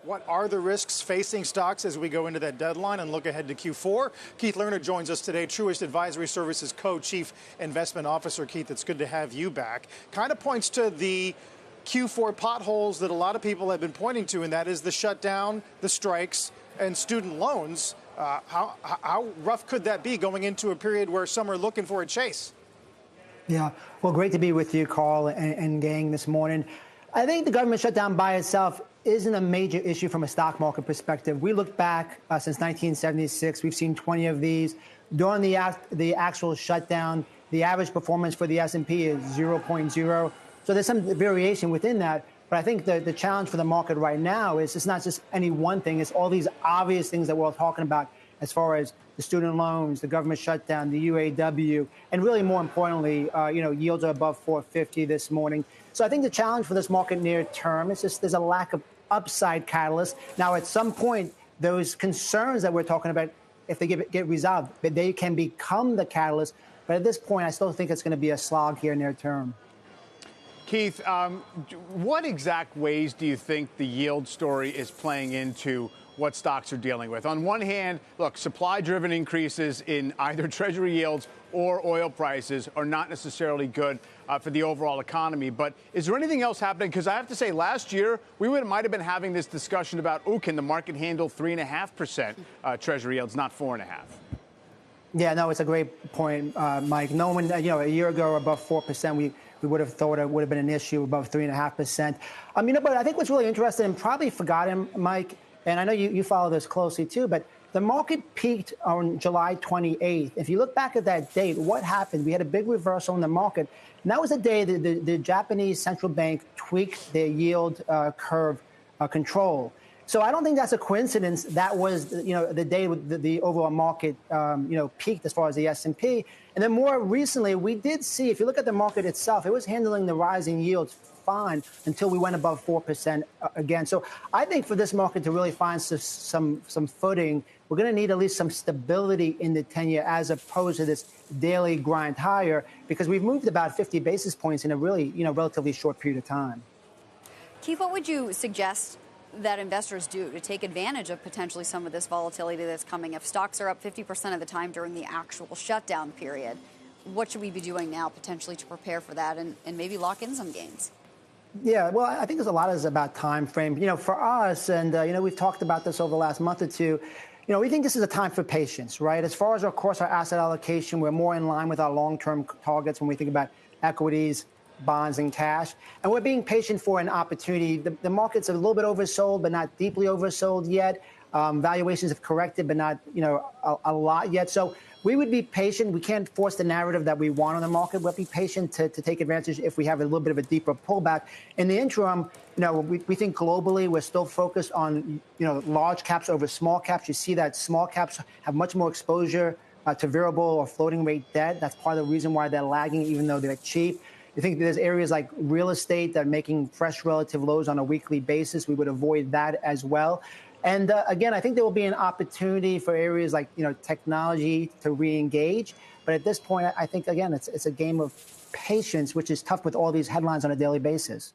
What are the risks facing stocks as we go into that deadline and look ahead to Q4? Keith Lerner joins us today, Truist Advisory Services Co-Chief Investment Officer. Keith, it's good to have you back. Kind of points to the Q4 potholes that a lot of people have been pointing to, and that is the shutdown, the strikes, and student loans. How rough could that be going into a period where some are looking for a chase? Yeah, well, great to be with you, Carl and gang, this morning. I think the government shutdown by itself isn't a major issue from a stock market perspective. We look back since 1976, we've seen 20 of these. During the actual shutdown, the average performance for the S&P is 0.0. So there's some variation within that. But I think the challenge for the market right now is it's not just any one thing. It's all these obvious things that we're all talking about as far as the student loans, the government shutdown, the UAW, and really more importantly, yields are above 450 this morning. So I think the challenge for this market near term is just there's a lack of upside catalyst. Now, at some point, those concerns that we're talking about, if they get resolved, they can become the catalyst. But at this point, I still think it's going to be a slog here near term. Keith, what exact ways do you think the yield story is playing into what stocks are dealing with? On one hand, look, supply-driven increases in either Treasury yields or oil prices are not necessarily good for the overall economy. But is there anything else happening? Because I have to say, last year, we might have been having this discussion about, can the market handle 3.5% Treasury yields, not 4.5%? Yeah, no, it's a great point, Mike. No one, a year ago, above 4%, we would have thought it would have been an issue above 3.5%. But I think what's really interesting, and probably forgotten, Mike, and I know you follow this closely too, but the market peaked on July 28th. If you look back at that date, what happened? We had a big reversal in the market. And that was the day that the Japanese central bank tweaked their yield curve control. So I don't think that's a coincidence. That was, the day the overall market, peaked as far as the S&P. And then more recently, we did see, if you look at the market itself, it was handling the rising yields fine until we went above 4% again. So I think for this market to really find some footing, we're going to need at least some stability in the 10-year as opposed to this daily grind higher, because we've moved about 50 basis points in a really, relatively short period of time. Keith, what would you suggest that investors do to take advantage of potentially some of this volatility that's coming? If stocks are up 50% of the time during the actual shutdown period, what should we be doing now potentially to prepare for that and maybe lock in some gains? Yeah, well, I think there's a lot is about time frame. For us, and, we've talked about this over the last month or two, we think this is a time for patience, right? As far as, of course, our asset allocation, we're more in line with our long-term targets when we think about equities, bonds, and cash. And we're being patient for an opportunity. The market's a little bit oversold, but not deeply oversold yet. Valuations have corrected, but not, a lot yet. So we would be patient. We can't force the narrative that we want on the market. We'll be patient to take advantage if we have a little bit of a deeper pullback. In the interim, we think globally we're still focused on, large caps over small caps. You see that small caps have much more exposure to variable or floating rate debt. That's part of the reason why they're lagging, even though they're cheap. I think there's areas like real estate that are making fresh relative lows on a weekly basis. We would avoid that as well. And again, I think there will be an opportunity for areas like, technology to re-engage. But at this point, I think, again, it's a game of patience, which is tough with all these headlines on a daily basis.